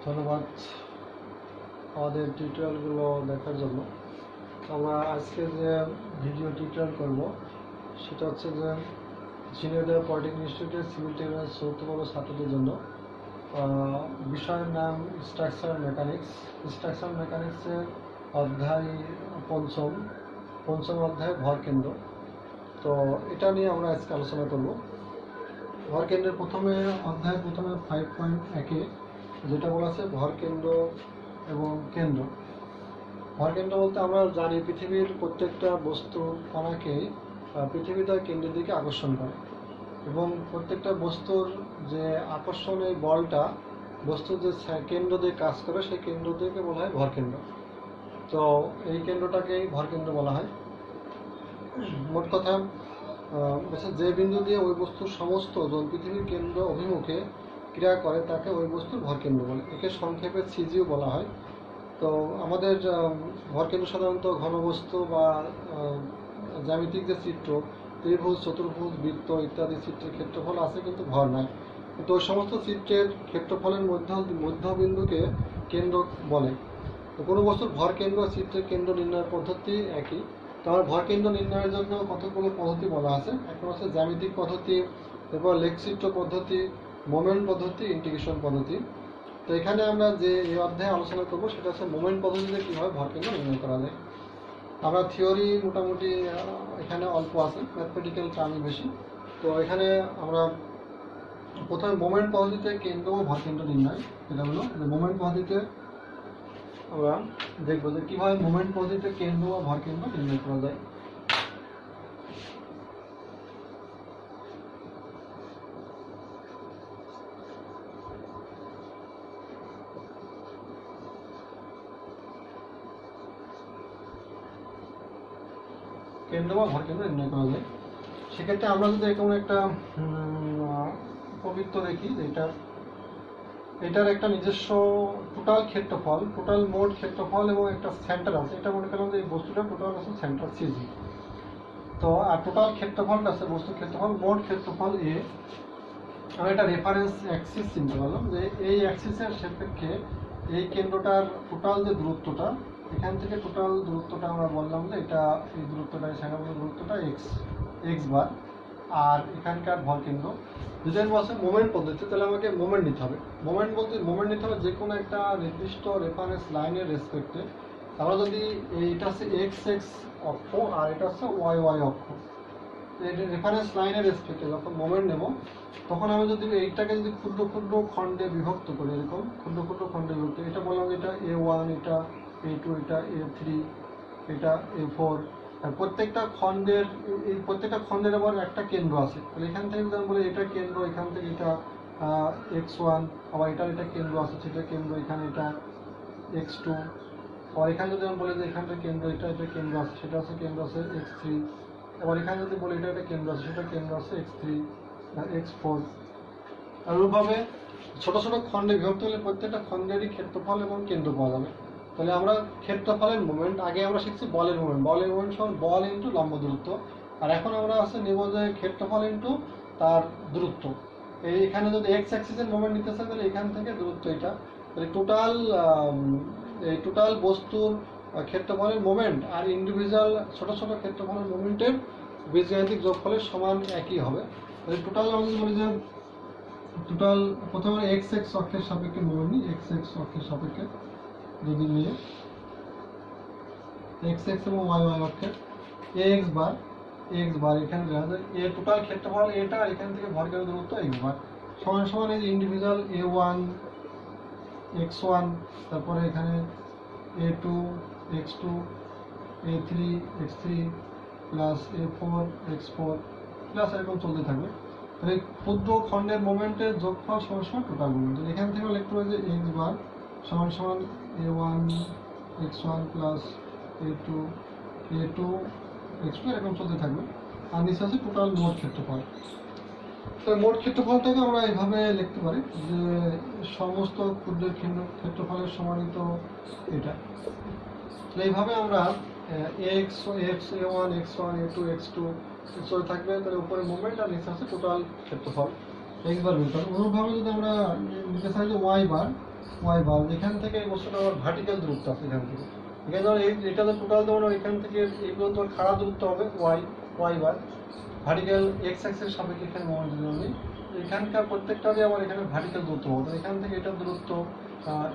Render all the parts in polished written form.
ধন্যবাদ আমাদের টিউটোরিয়ালগুলো দেখার জন্য। আমরা আজকে যে ভিডিও টিউটোরিয়াল করব সেটা হচ্ছে যে ঝিনাইদহ পলিটেকনিক ইনস্টিটিউটের সিভিল টেকনিক্যাল চতুর্থ বর্ষের ছাত্রদের জন্য। বিষয়ের নাম স্ট্রাকচারাল মেকানিক্স। স্ট্রাকচারাল মেকানিক্সের অধ্যায় পঞ্চম অধ্যায় ভরকেন্দ্র। তো এটা নিয়ে আমরা আজকে আলোচনা করব। ভরকেন্দ্রের প্রথমে 5.1 যেটা বলা আছে ভরকেন্দ্র এবং কেন্দ্র। ভরকেন্দ্র বলতে আমরা জানি পৃথিবীর প্রত্যেকটা বস্তু কণাকে পৃথিবী তার কেন্দ্রের দিকে আকর্ষণ করে, এবং প্রত্যেকটা বস্তুর যে আকর্ষণ এই বলটা বস্তুর যে কেন্দ্র দিয়ে কাজ করে সেই কেন্দ্র থেকে বলা হয় ভরকেন্দ্র। তো এই কেন্দ্রটাকেই ভরকেন্দ্র বলা হয়। মোট কথা যে বিন্দু দিয়ে ওই বস্তুর সমস্ত ওজন পৃথিবীর কেন্দ্র অভিমুখে ক্রিয়া করে তাকে ওই বস্তুর ভরকেন্দ্র বলে। একে সংক্ষেপে সিজিও বলা হয়। তো আমাদের ভরকেন্দ্র সাধারণত ঘনবস্তু বা জ্যামিতিক যে চিত্র, ত্রিভুজ, চতুর্ভুজ, বৃত্ত ইত্যাদি চিত্রের ক্ষেত্রফল আছে কিন্তু ভর নাই। কিন্তু ওই সমস্ত চিত্রের ক্ষেত্রফলের মধ্যবিন্দুকে কেন্দ্র বলে। তো কোনো বস্তুর ভর কেন্দ্র চিত্রের কেন্দ্র নির্ণয়ের পদ্ধতি একই। তো আমার ভর কেন্দ্র নির্ণয়ের জন্য কতগুলো পদ্ধতি বলা আছে। একটা হচ্ছে জ্যামিতিক পদ্ধতি, এরপর লেখচিত্র পদ্ধতি, মোমেন্ট পদ্ধতি, ইন্টিগ্রেশন পদ্ধতি। তো এখানে আমরা যে এই অধ্যায়ে আলোচনা করবো সেটা হচ্ছে মোমেন্ট পদ্ধতিতে কীভাবে ভরকেন্দ্র নির্ণয় করা যায়। আমরা থিওরি মোটামুটি এখানে অল্প আছে, ম্যাথমেটিক্যাল টার্মই বেশি। তো এখানে আমরা প্রথমে মোমেন্ট পদ্ধতিতে কেন্দ্র ও ভরকেন্দ্র নির্ণয়, এটা হলো যে মোমেন্ট পদ্ধতিতে আমরা দেখবো যে কীভাবে মোমেন্ট পদ্ধতিতে কেন্দ্র ও ভরকেন্দ্র নির্ণয় করা যায়। কেন্দ্র বা ভরকেন্দ্র নির্ণয় করা যায়। সেক্ষেত্রে আমরা যদি এরকম একটা উপবৃত্ত দেখি, এটার একটা নিজস্ব টোটাল ক্ষেত্রফল, টোটাল মোট ক্ষেত্রফল এবং একটা সেন্টার আছে। এটা মনে করলাম যে এই বস্তুটা টোটাল আছে সেন্টার সিজি। তো আর টোটাল ক্ষেত্রফলটা আছে বস্তুর ক্ষেত্রফল, মোট ক্ষেত্রফল এ। আমি একটা রেফারেন্স অ্যাক্সিস চিনতে পারলাম যে এই অ্যাক্সিসের সাপেক্ষে এই কেন্দ্রটার টোটাল যে দূরত্বটা, এখান থেকে টোটাল দূরত্বটা আমরা বললাম যে এটা এই দূরত্বটা, এই সাংঘাতিক দূরত্বটা এক্স বার। আর এখানকার ভরকেন্দ্র যদি আমি বলছি মোমেন্ট পদ্ধতি, তাহলে আমাকে মোমেন্ট নিতে হবে। মোমেন্ট বলতে মোমেন্ট নিতে হবে যে কোনো একটা নির্দিষ্ট রেফারেন্স লাইনের রেসপেক্টে। আমরা যদি এটা হচ্ছে এক্স অক্ষ আর এটা হচ্ছে ওয়াই অক্ষ, রেফারেন্স লাইনের রেসপেক্টে যখন মোমেন্ট নেব তখন আমি যদি এইটাকে যদি ক্ষুদ্র ক্ষুদ্র খণ্ডে বিভক্ত করি, এরকম ক্ষুদ্র ক্ষুদ্র খণ্ডে বিভক্ত, এটা বললাম এটা A1, এটা A2, এটা A3, এটা A4। প্রত্যেকটা খণ্ডের আবার একটা কেন্দ্র আছে। তাহলে এখান থেকে যদি আমি বলি এটা কেন্দ্র, এখান থেকে এটা x1, আবার এটা কেন্দ্র আছে, সেটা কেন্দ্র এখানে এটা x2। আবার এখানে যদি আমি বলি যে এখানটা কেন্দ্র, এটা কেন্দ্র আছে, সেটা আছে কেন্দ্র আছে x3। আবার এখানে যদি বলি এটা কেন্দ্র আছে, সেটা কেন্দ্র আছে x3, x4। আর ওইভাবে ছোট ছোট খণ্ডে বিভক্ত হলে প্রত্যেকটা খণ্ডেরই ক্ষেত্রফল এবং কেন্দ্র পাওয়া যাবে। তাহলে আমরা ক্ষেত্রফলের মোমেন্ট, আগে আমরা শিখছি বলের মোমেন্ট সমান বল ইন্টু লম্ব দূরত্ব। আর এখন আমরা আছে নেব যে ক্ষেত্রফল ইন্টু তার দূরত্ব। এখানে যদি এক্স অ্যাক্সিসের মোমেন্ট নিতে চাই তাহলে এখান থেকে দূরত্ব এটা, তাহলে টোটাল বস্তুর ক্ষেত্রফলের মোমেন্ট আর ইন্ডিভিজুয়াল ছোট ছোট ক্ষেত্রফলের মোমেন্টের বীজগাণিতিক যোগফলের সমান একই হবে। তাহলে টোটাল আমরা যদি বলি যে টোটাল প্রথমে এক্স অক্ষের সাপেক্ষে মোমেন্ট নিই, এক্স অক্ষের সাপেক্ষে যদি নিয়ে এক্স এবং ওয়াই অক্ষের এক্স বার এখানে দেখা যায় এর টোটাল ক্ষেত্রফল এটা, এখান থেকে ভরকেন্দ্র দূরত্ব এক্স বার সমান সমান এই ইন্ডিভিজুয়াল A1 x1, তারপরে এখানে A2 x2, A3 x3 plus A4 x4 plus এরকম চলতে থাকবে। তাহলে ক্ষুদ্র খণ্ডের মোমেন্টের যোগফল সমান সমান টোটাল মোমেন্ট। এখান থেকে লিখতে হবে যে এক্স বার সমান সমান A1 x1 plus A2 x2 এরকম চলতে থাকবে। আর নিচে আছে টোটাল মোট ক্ষেত্রফল। তো মোট ক্ষেত্রফলটাকে আমরা এইভাবে লিখতে পারি যে সমস্ত ক্ষুদ্র ক্ষেত্রফলের সমানিত এটা। এইভাবে আমরা A1 x1 A2 x2 চলে থাকবে। তাহলে উপরে মোমেন্ট আর নিচে আছে টোটাল ক্ষেত্রফল। এক্স বার বের করো। অনুরূপভাবে যদি আমরা নিতে চাই যে ওয়াই বার, এখান থেকে এই বস্তুটা আবার ভার্টিক্যাল দূরত্ব আছে এখান থেকে, এখানে ধরো এটা তো টোটাল ধরো এখান থেকে এই পর্যন্ত খাড়া দূরত্ব হবে y bar, vertical x Axis সাপেক্ষে এখানে মোমেন্ট যদি আমি এখানকার প্রত্যেকটারই আবার এখানে ভার্টিক্যাল দূরত্ব হবে। এখান থেকে এটার দূরত্ব,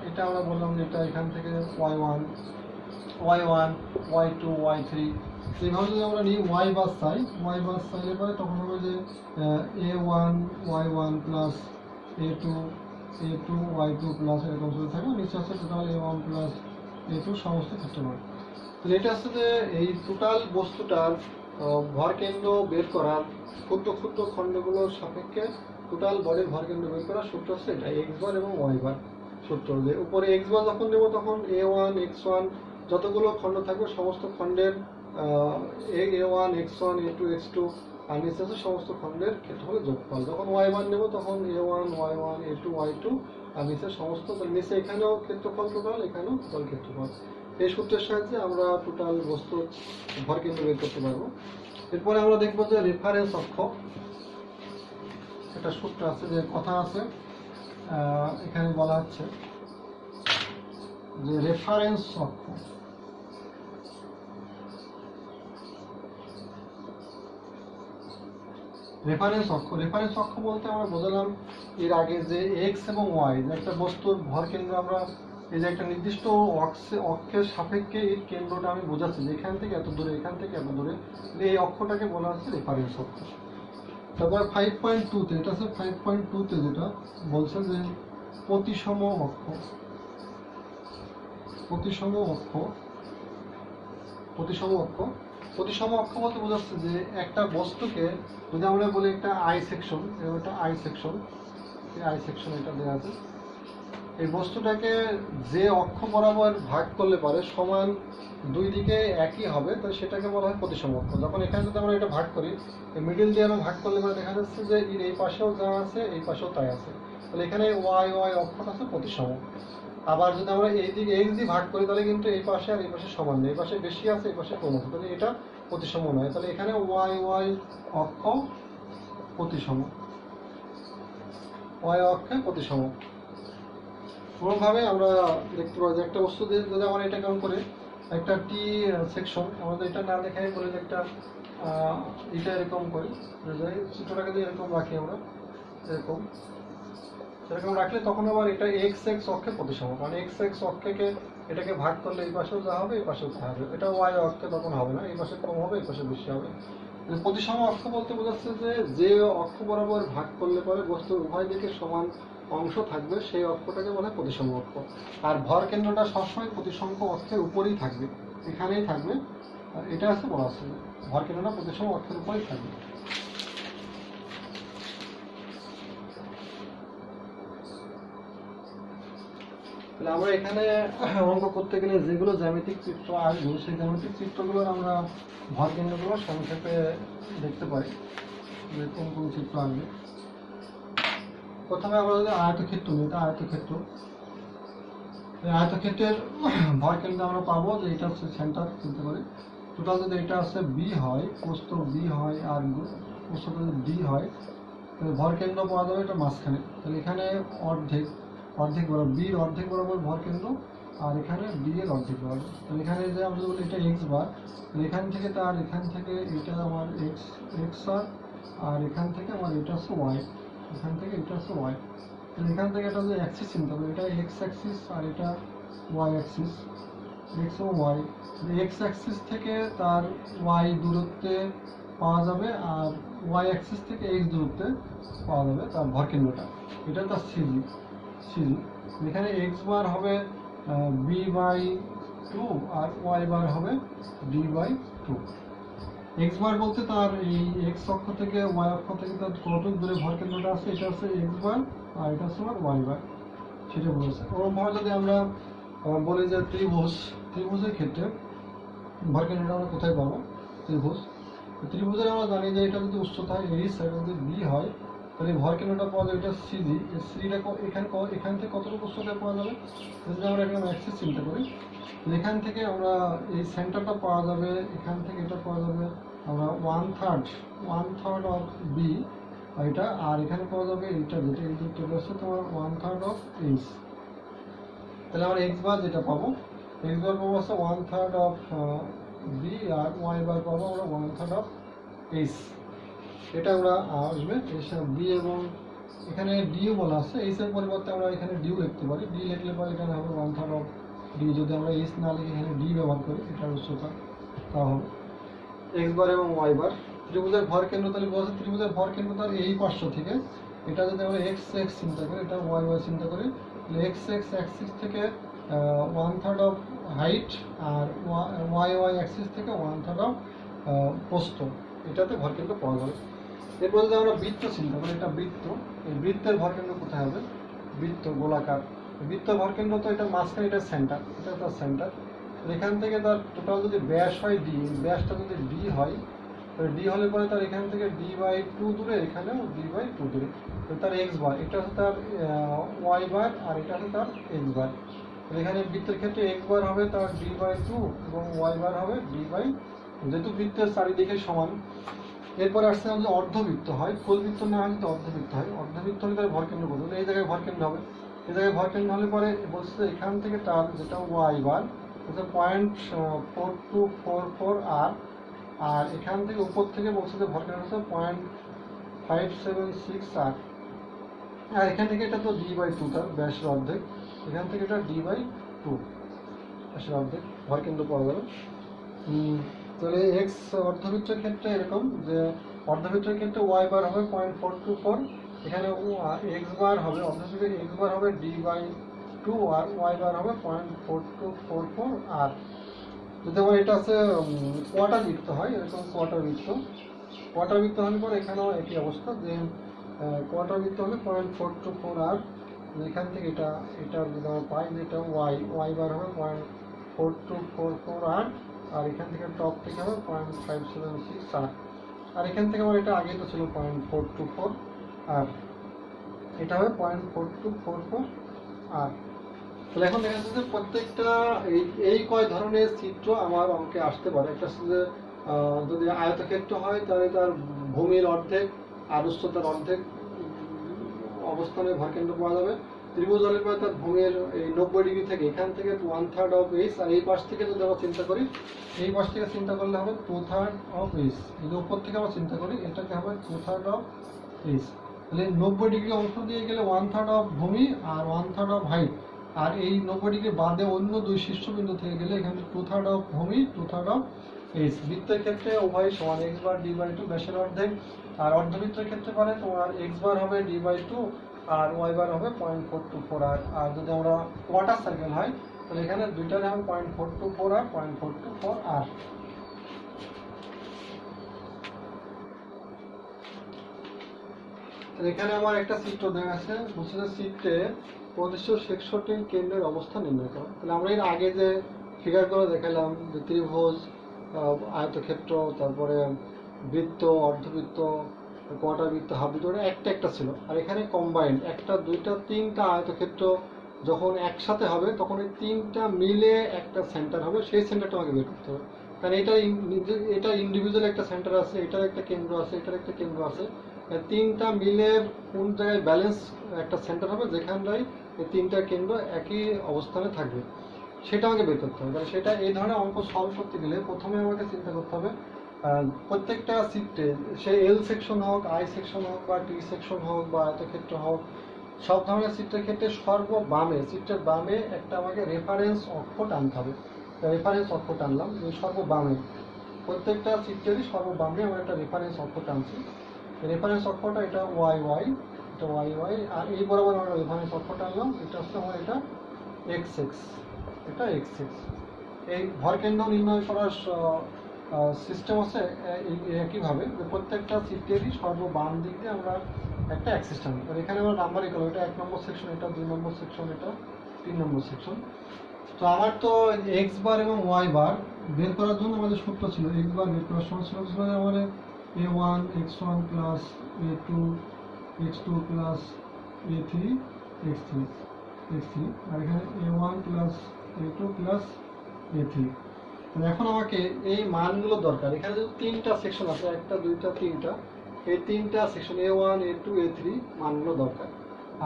এটা আমরা বললাম যে এটা এখান থেকে ওয়াই ওয়ান, ওয়াই2, ওয়াই3, এইভাবে যদি আমরা নিই ওয়াই বাস চাইলে পরে তখন হবে যে a1 y1 plus a2 y2 plus এরকম চলতে থাকবে, নিচে আছে টোটাল a1 প্লাস a2 সমস্ত ক্ষেত্রফল। তাহলে এটা হচ্ছে যে এই টোটাল বস্তুটার ভরকেন্দ্র বের করার ক্ষুদ্র ক্ষুদ্র খণ্ডগুলোর সাপেক্ষে টোটাল বডির ভরকেন্দ্র বের করার সূত্র হচ্ছে এটা এক্স বার এবং ওয়াই বার সূত্র। যে উপরে এক্স বার যখন নেব তখন a1 x1 যতগুলো খণ্ড থাকবে সমস্ত খণ্ডের a1 x1 a2 x2 আর নিচে আছে সমস্ত খণ্ডের ক্ষেত্রফলের যোগফল। যখন y1 নেব তখন a1 y1 a2 y2 আর নিচে সমস্ত, নিচে এখানেও ক্ষেত্রফল টোটাল, এখানেও টোটাল ক্ষেত্রফল। এই সূত্রের সাহায্যে আমরা টোটাল বস্তুর ভরকেন্দ্র বের করতে পারবো। এরপরে আমরা দেখবো যে রেফারেন্স অক্ষ, একটা সূত্র আছে, যে কথা আছে এখানে বলা হচ্ছে যে রেফারেন্স অক্ষ, রেফারেন্স অক্ষ বলতে আমরা বোঝালাম এর আগে যে এক্স এবং ওয়াই, যে একটা বস্তুর ভরকেন্দ্র আমরা এই যে একটা নির্দিষ্ট অক্ষের সাপেক্ষে এই কেন্দ্রটা আমি বোঝাচ্ছি যে এখান থেকে এত দূরে, এখান থেকে এত দূরে, এই অক্ষটাকে বলা হচ্ছে রেফারেন্স অক্ষ। তারপর 5.2-তে, এটা আছে 5.2-তে যেটা বলছে যে প্রতিসম অক্ষ। প্রতিসম অক্ষ বলতে বোঝাচ্ছে যে একটা বস্তুকে যদি আমরা বলি একটা আই সেকশন, এটা দেওয়া আছে, এই বস্তুটাকে যে অক্ষ বরাবর ভাগ করলে পারে সমান দুই দিকে একই হবে, তো সেটাকে বলা হয় প্রতিসম অক্ষ। যখন এখানে যদি আমরা এটা ভাগ করি, মিডিল দিয়ে আমরা ভাগ করলে পরে দেখা যাচ্ছে যে এর এই পাশেও যা আছে এই পাশেও তাই আছে, তাহলে এখানে ওয়াই অক্ষটা আছে প্রতিসম। আবার যদি আমরা এই দিকে এক্স দিয়ে ভাগ করি তাহলে কিন্তু এই পাশে আর এই পাশে সমান নেই, এই পাশে বেশি আছে এই পাশে কম আছে, তাহলে এটা প্রতিসম নয়, তাহলে এখানে ওয়াই অক্ষ প্রতিসম, ওয়াই অক্ষে প্রতিসম। কোনোভাবে আমরা দেখতে পাই যে একটা বস্তু দিয়ে যদি আমরা এটা কেমন করে একটা টি সেকশন, আমাদের এটা না দেখাই বলে যে একটা এটা এরকম করি, চিত্রটাকে যদি এরকম রাখি আমরা সেরকম রাখলে তখন আবার এটা এক্স অক্ষে প্রতিসম, কারণ এক্স অক্ষকে এটাকে ভাগ করলে এই পাশেও যা হবে এই পাশেও যা হবে, এটা ওয়াই অক্ষে তখন হবে না, এই পাশে কম হবে এই পাশে বেশি হবে। প্রতিসম অক্ষ বলতে বোঝাচ্ছে যে অক্ষ বরাবর ভাগ করলে পরে বস্তুর উভয় দিকে সমান অংশ থাকবে, সেই অক্ষটাকে বলা হয় প্রতিসম অক্ষ। আর ভর কেন্দ্রটা সবসময় প্রতিসম অক্ষের উপরেই থাকবে, এখানেই থাকবে, আর এটা আছে বলা আছে ভর কেন্দ্রটা প্রতিসম অক্ষের উপরেই থাকবে। তাহলে আমরা এখানে অঙ্ক করতে গেলে যেগুলো জ্যামিতিক চিত্র আসবে সেই জ্যামিতিক চিত্রগুলোর আমরা ভর কেন্দ্রগুলো সংক্ষেপে দেখতে পারি যে কোন কোন চিত্র আসবে। প্রথমে আমরা যদি আয়তক্ষেত্র নিই, আয়তক্ষেত্রের ভর কেন্দ্র আমরা পাবো যে এটা হচ্ছে সেন্টার চিন্তা করি, টোটাল যদি এটা আছে বি হয়, প্রস্থ বি হয় আর প্রস্থটা যদি ডি হয়, তাহলে ভর কেন্দ্র পাওয়া যাবে এটা মাঝখানে, তাহলে এখানে অর্ধেক বরাবর, বির অর্ধেক বরাবর ভর কেন্দ্র, আর এখানে বি এর অর্ধেক বরাবর। তাহলে এখানে যে আমরা বলি এটা এক্স বার, এখান থেকে এটা আমার এক্স আর এখান থেকে আমার এটা আছে ওয়াই, তাহলে এখান থেকে এটা যে অ্যাক্সিস চিন্তা করি, এটা এক্স অ্যাক্সিস আর এটা ওয়াই অ্যাক্সিস, এক্স ও ওয়াই। এক্স অ্যাক্সিস থেকে তার ওয়াই দূরত্বে পাওয়া যাবে আর ওয়াই অ্যাক্সিস থেকে এক্স দূরত্বে পাওয়া যাবে তার ভর কেন্দ্রটা, এটা তার সিজি। এখানে এক্স বার হবে b/2 আর ওয়াই বার হবে d/2। এক্স বার বলতে তার এই এক্স অক্ষ থেকে ওয়াই অক্ষ থেকে তার কতটুকু দূরে ভর কেন্দ্রটা আছে, এটা হচ্ছে এক্স বার আর এটা হচ্ছে ওয়াই বার, সেটা বলেছে। ওরকমভাবে যদি আমরা বলি যে ত্রিভুজের ক্ষেত্রে ভর কেন্দ্রটা আমরা কোথায় পাবো, ত্রিভুজের আমরা জানি যে এটা যদি উচ্চতা এইচ আর যদি বি হয়, তাহলে ভর কেন্দ্রটা পাওয়া যাবে এটা সিজি, এই সিটা এখান থেকে কতটুকু উচ্চতায় পাওয়া যাবে, যদি আমরা এখানে অ্যাক্সিস চিন্তা করি, এখান থেকে আমরা এই সেন্টারটা পাওয়া যাবে, এখান থেকে এটা পাওয়া যাবে আমরা ওয়ান থার্ড অফ বি আর এটা, আর এখানে পাওয়া যাবে এইটা, যেটা এই যে চলে আসছে তোমার 1/3 অফ এইচ। তাহলে আমরা এক্স বার যেটা পাবো, এক্স বার পাবো হচ্ছে 1/3 of B, R y bar পাবো আমরা 1/3 অফ এইচ। এটা আমরা আসবে বি, এবং এখানে ডিও বলা আছে, এইচ এর পরিবর্তে আমরা এখানে ডিও লিখতে পারি। ডি লিখলে পরে এখানে হবে 1/3 অফ ডি। যদি আমরা এইচ না লিখে এখানে ডি ব্যবহার করি, এটার উচ্চতা, তা হবে এক্স বার এবং ওয়াই বার। ত্রিভুজের ভর কেন্দ্র, তাহলে বলছে ত্রিভুজের ভর কেন্দ্র তার এই পার্শ্ব থেকে, এটা যদি আমরা এক্স এক্স চিন্তা করি, এটা ওয়াই ওয়াই চিন্তা করি, তাহলে এক্স এক্স অ্যাক্সিস থেকে 1/3 অফ হাইট, আর ওয়াই ওয়াই অ্যাক্সিস থেকে 1/3 অফ প্রস্থ, এটাতে ভর কেন্দ্র পাওয়া যাবে। এরপর যদি আমরা বৃত্ত চিন্তা করি, এটা বৃত্ত, এই বৃত্তের ভর কেন্দ্র কোথায় হবে? বৃত্ত গোলাকার, বৃত্ত ভর কেন্দ্র তো এটা মাঝখানে, এটা সেন্টার, এটা তার সেন্টার। এখান থেকে তার টোটাল যদি ব্যাস হয় ডি, ব্যাসটা যদি ডি হয়, তাহলে ডি হলে পরে তার এখান থেকে d/2 দূরে, এখানেও d/2 দূরে, তার এক্স বার, এটা হচ্ছে তার ওয়াই বার, আর এটা হচ্ছে তার এক্স বার। এখানে বৃত্তের ক্ষেত্রে এক্স বার হবে তার d/2 এবং ওয়াই বার হবে d/2, যেহেতু বৃত্তের চারিদিকে সমান। এরপরে আসছে যদি অর্ধবৃত্ত হয়, ফুল বৃত্ত না হয় যদি অর্ধবৃত্ত হয়, অর্ধবৃত্ত হলে তার ভর কেন্দ্র বলতে এই জায়গায় ভর কেন্দ্র হবে। এই জায়গায় ভর কেন্দ্র হলে পরে বলছে এখান থেকে তার যেটা ওয়াই বার হচ্ছে 0.4244 আর এখান থেকে উপর থেকে বলছে যে ভর কেন্দ্র হচ্ছে 0.576 আর এখান থেকে এটা তো d/2, তার ব্যাসের অর্ধেক, এখান থেকে এটা d/2 ব্যাসের অর্ধেক ভর কেন্দ্র পাওয়া যাবে। তাহলে এক্স অর্ধবৃত্তের ক্ষেত্রে এরকম যে অর্ধবৃত্তের ক্ষেত্রে ওয়াই বার হবে 0.424, এখানে এক্স বার হবে, অর্ধবৃত্তের এক্স বার হবে d/2 আর ওয়াই বার হবে 0.4244 আর। যদি আমার এটা আছে কোয়ার্টার বৃত্ত হয়, এরকম কোয়ার্টার বৃত্ত হলে পরে এখানেও একই অবস্থা, যে কোয়ার্টার বৃত্ত হলে 0.424 আর এখান থেকে এটা যদি আমরা পাই যে এটা ওয়াই বার হবে 0.4244 আর এখান থেকে টপ থেকে হবে 0.576 আর এখান থেকে আমার এটা আগে তো ছিল 0.424 আর এটা হবে 0.4244 আর। তাহলে এখন দেখা যাচ্ছে যে প্রত্যেকটা এই কয় ধরনের চিত্র আমার অঙ্কে আসতে পারে। একটা যে যদি আয়তক্ষেত্র হয় তাহলে তার ভূমির অর্ধেক আর উচ্চতার অর্ধেক অবস্থানে ভর কেন্দ্র পাওয়া যাবে। ত্রিভুজ হলে পরে তার ভূমির এই 90 ডিগ্রি থেকে এখান থেকে 1/3 অফ এইচ, আর এই পাশ থেকে যদি আমরা চিন্তা করি, এই পাশ থেকে চিন্তা করলে হবে 2/3 অফ এইচ। যদি উপর থেকে আমরা চিন্তা করি, এটাকে হবে 2/3 অফ এইচ। তাহলে 90 ডিগ্রি অংশ দিয়ে গেলে 1/3 অফ ভূমি আর 1/3 অফ হাইট, আর এই 90 ডিগ্রি বাদে অন্য দুই শীর্ষবিন্দু থেকে গেলে এখানে 2/3 অফ ভূমি 2/3 অফ এইচ। বৃত্তের ক্ষেত্রে উভয় সমান, এক্স বার d/2 ব্যাসের অর্ধেক, আর অর্ধবৃত্তের ক্ষেত্রে পারে তোমার এক্স বার হবে d/2 আর ওয়াই বার হবে 0.424 আর যদি আমরা কোয়ার্টার সার্কেল হয় তাহলে এখানে দুইটারে হবে 0.424 আর 0.424 আর। এখানে আমার একটা চিত্র দেখা আছে, বলছে যে চিত্রে প্রদর্শিত সেকশনটির কেন্দ্রের অবস্থান নির্ণয় করা। তাহলে আমরা এর আগে যে ফিগারগুলো দেখালাম, যে ত্রিভুজ, আয়তক্ষেত্র, তারপরে বৃত্ত, অর্ধবৃত্ত, কোয়ার্টার বৃত্ত, হাফ বৃত্ত, একটা ছিল। আর এখানে কম্বাইন্ড একটা, দুইটা, তিনটা আয়তক্ষেত্র যখন একসাথে হবে তখন এই তিনটা মিলে একটা সেন্টার হবে, সেই সেন্টারটা আমাকে বের করতে হবে। কারণ এটা ইন্ডিভিজুয়াল একটা সেন্টার আছে, এটার একটা কেন্দ্র আছে, এটার একটা কেন্দ্র আছে, তিনটা মিলে কোন জায়গায় ব্যালেন্স একটা সেন্টার হবে যেখানটায় এই তিনটা কেন্দ্র একই অবস্থানে থাকবে, সেটা আমাকে বের করতে হবে। সেটা এই ধরনের অঙ্ক সলভ করতে গেলে প্রথমে আমাকে চিন্তা করতে হবে প্রত্যেকটা চিত্রে, সে এল সেকশন হোক, আই সেকশন হোক, বা টি সেকশন হোক, বা আয়তক্ষেত্র হোক, সব ধরনের চিত্রের ক্ষেত্রে সর্ববামে, চিত্রের বামে একটা আমাকে রেফারেন্স অক্ষ টানতে হবে। রেফারেন্স অক্ষ টানলাম, সর্ববামে প্রত্যেকটা চিত্রেরই সর্ববামে আমরা একটা রেফারেন্স অক্ষ টানছি। রেফারেন্স অক্ষটা এটা ওয়াই ওয়াই, এটা ওয়াই ওয়াই, আর এই বরাবর আমরা রেফারেন্স অক্ষ টানলাম, এটা হচ্ছে আমার এটা এক্স এক্স, এটা এক্স এক্স। এই ভরকেন্দ্র নির্ণয় করার সিস্টেম আছে একইভাবে, প্রত্যেকটা চিত্রেরই সর্ববাম দিক দিয়ে আমরা একটা অ্যাক্সিস টানি। এখানে আমরা নাম্বার ইকুয়াল, এটা 1 নম্বর সেকশন, এটা 2 নম্বর সেকশন, এটা 3 নম্বর সেকশন। তো আমার তো এক্স বার এবং ওয়াই বার বের করার জন্য আমাদের সূত্র ছিল, এক্স বার বের করার সময় ছিল আমাদের a1 x1 plus a2 x2 plus a3 x3 আর এখানে a1 plus a2 plus a3। এখন আমাকে এই মানগুলো দরকার। এখানে যদি তিনটা সেকশন আছে, একটা, দুইটা, তিনটা, এই তিনটা সেকশন A1 A2 A3 মানগুলো দরকার।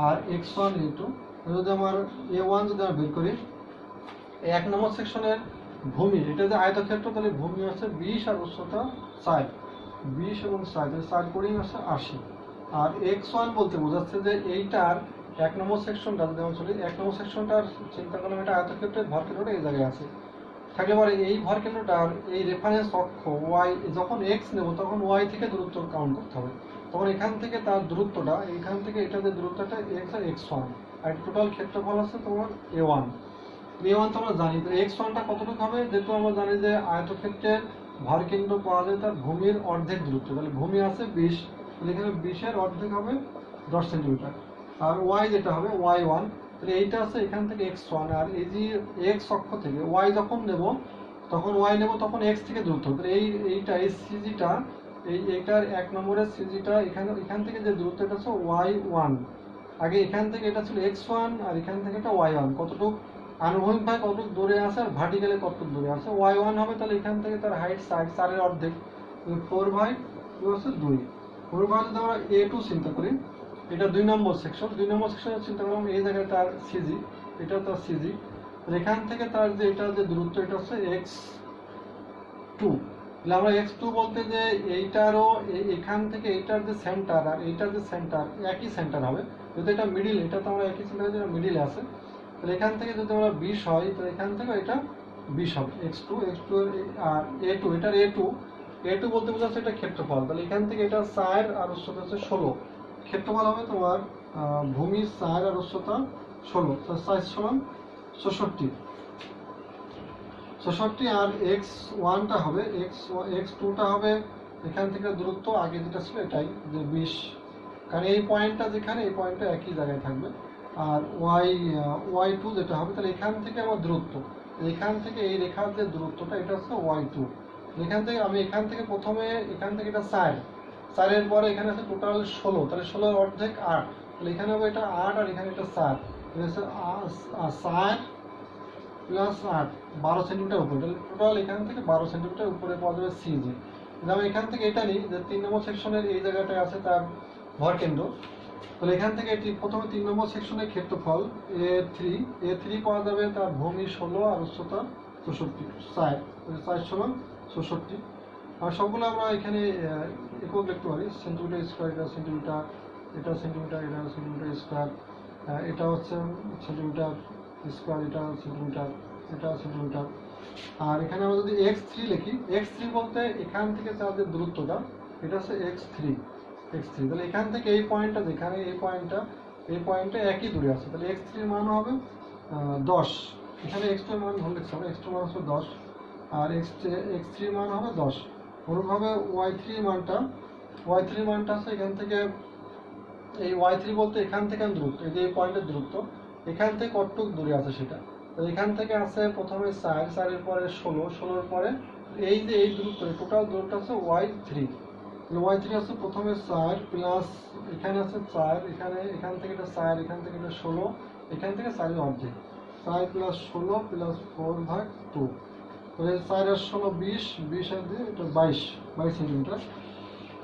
আর x1 A2 যদি আমার A1 যদি আমরা বের করি, 1 নম্বর সেকশনের ভূমি, এটা যে আয়তক্ষেত্র, তাহলে ভূমি হচ্ছে 20 আর উচ্চতা 60, 20 এবং 60, 60 কোডিং হচ্ছে 80। আর x1 বলতে বোঝাচ্ছে যে এইটার 1 নম্বর সেকশনটা যদি আমরা চলি, 1 নম্বর সেকশনটার চিন্তা করলাম এটা আয়তক্ষেত্রের ভরকেন্দ্রটা এই জায়গায় আছে, থাকলে পরে এই ভরকেন্দ্রটার এই রেফারেন্স অক্ষ y, যখন x নেব তখন y থেকে দূরত্ব কাউন্ট করতে হবে। তখন এখান থেকে তার দূরত্বটা, এখান থেকে এটা যে দূরত্বটা x আর x1, আর টোটাল ক্ষেত্রফল আছে তোমার A1। A1 তো আমরা জানি, তো x1টা কতটুকু হবে, যেহেতু আমরা জানি যে আয়তক্ষেত্রের ভরকেন্দ্র পাওয়া যায় তার ভূমির অর্ধেক দূরত্ব, তাহলে ভূমি আছে 20, তাহলে এখানে 20-এর অর্ধেক হবে 10 সেন্টিমিটার। আর y যেটা হবে y1, তাহলে এইটা আছে এখান থেকে x1, আর এই যে x অক্ষ থেকে y যখন নেব তখন y নেব তখন x থেকে দূরত্ব, তাহলে এইটা এই সিজিটা, এইটার 1 নম্বরের সিজিটা এখান থেকে যে দূরত্ব এটা হচ্ছে y1। আগে এখান থেকে এটা ছিল x1 আর এখান থেকে এটা y1, কতটুকু আনুভূমিকভাবে কতটুকু দূরে আছে আর ভার্টিক্যালি কতটুকু দূরে আছে, y1 হবে, তাহলে এখান থেকে তার হাইট 4-এর অর্ধেক, 4/2 হচ্ছে 2। 4/, যদি আমরা A2 চিন্তা করি, এটা 2 নম্বর সেকশন, 2 নম্বর সেকশনে চিন্তা করলাম এই জায়গায় তার সিজি, এটা তার সিজি, এখান থেকে তার যে এটা যে দূরত্ব এটা হচ্ছে x2। তাহলে আমরা x2 বলতে যে এইটারও এখান থেকে এইটার যে সেন্টার আর এইটার যে সেন্টার একই সেন্টার হবে, যদি এটা মিডিল, এটা তো আমরা একই সেন্টারে যেটা মিডিলে আছে, তাহলে এখান থেকে যদি আমরা 20 হয় তো এখান থেকে এটা 20 হবে x2। আর A2, এটার A2 বলতে বোঝাচ্ছে এটা ক্ষেত্রফল, তাহলে এখান থেকে এটা 4 আর উচ্চতা হচ্ছে 16, ক্ষেত্রফল হবে তোমার ভূমি 4 আর উচ্চতা 16, 4 সমান 66। আর x1টা হবে x2টা হবে এখান থেকে দূরত্ব আগে যেটা ছিল এটাই যে 20, কারণ এই পয়েন্টটা যেখানে এই পয়েন্টটা একই জায়গায় থাকবে। আর y2 যেটা হবে, তাহলে এখান থেকে আমার দূরত্ব, এখান থেকে এই রেখার যে দূরত্বটা এটা হচ্ছে y2। এখান থেকে আমি এখান থেকে প্রথমে এখান থেকে এটা 4-এর পরে এখানে আছে টোটাল 16, তাহলে 16-এর অর্ধেক 8, তাহলে এখানে হবে এটা 8 আর এখানে এটা 4, 4 প্লাস 8, 12 সেন্টিমিটার উপরে, তাহলে টোটাল এখান থেকে 12 সেন্টিমিটার উপরে পাওয়া যাবে সিজি। আমি এখান থেকে এটা নিই যে 3 নম্বর সেকশনের এই জায়গাটায় আছে তার ভরকেন্দ্র, তাহলে এখান থেকে এটি প্রথমে 3 নম্বর সেকশনের ক্ষেত্রফল A3 পাওয়া যাবে, তার ভূমি 16 আর উচ্চতা 64, 4 সমান 66। আর সবগুলো আমরা এখানে একক লিখতে পারি, সেন্টিমিটার স্কোয়ার, এটা সেন্টিমিটার, এটা সেন্টিমিটার, এটা সেন্টিমিটার স্কোয়ার, এটা হচ্ছে সেন্টিমিটার স্কোয়ার, এটা সেন্টিমিটার, এটা সেন্টিমিটার। আর এখানে আমরা যদি x3 লিখি, x3 বলতে এখান থেকে তার যে দূরত্বটা এটা হচ্ছে x3, তাহলে এখান থেকে এই পয়েন্টটা যেখানে এই পয়েন্টটা একই দূরে আছে, তাহলে x3 এর মান হবে 10, এখানে x2 এর মান ধরে লিখছি আমরা, x2 মান হচ্ছে 10 আর x3 এর মান হবে 10। অনুরূপভাবে y3 মানটা আছে এখান থেকে, এই y3 বলতে এখান থেকে দূরত্ব, এই যে এই পয়েন্টের দূরত্ব এখান থেকে কতটুকু দূরে আছে সেটা, তো এখান থেকে আছে প্রথমে 4-এর পরে 16-এর পরে এই যে এই দূরত্ব, টোটাল দূরত্ব আছে y3, y3 আছে প্রথমে 4 প্লাস এখানে আছে 4, এখান থেকে এটা 4, এখান থেকে এটা 16, এখান থেকে 4-এর অর্ধেক, 4 প্লাস 16 প্লাস 4/2, তাহলে 4 আর 16 20 আর দিয়ে এটা 22 সেন্টিমিটার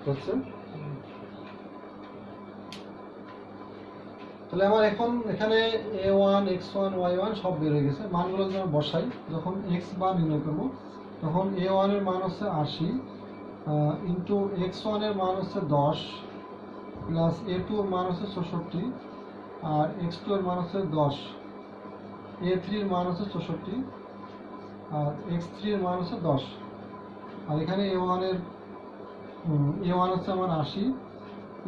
হচ্ছে। তাহলে আমার এখন এখানে A1 x1 y1 সব বের হয়ে গেছে, মানগুলো যদি আমরা বসাই, যখন x বার নির্ণয় করবো তখন A1 এর মান হচ্ছে 80 ইন্টু x1 এর মান হচ্ছে 10 প্লাস A2 এর মান হচ্ছে 66 আর x2 এর মান হচ্ছে 10, A3 এর মান হচ্ছে 64 আর x3 এর মান হচ্ছে 10। আর এখানে A1 হচ্ছে আমার 80,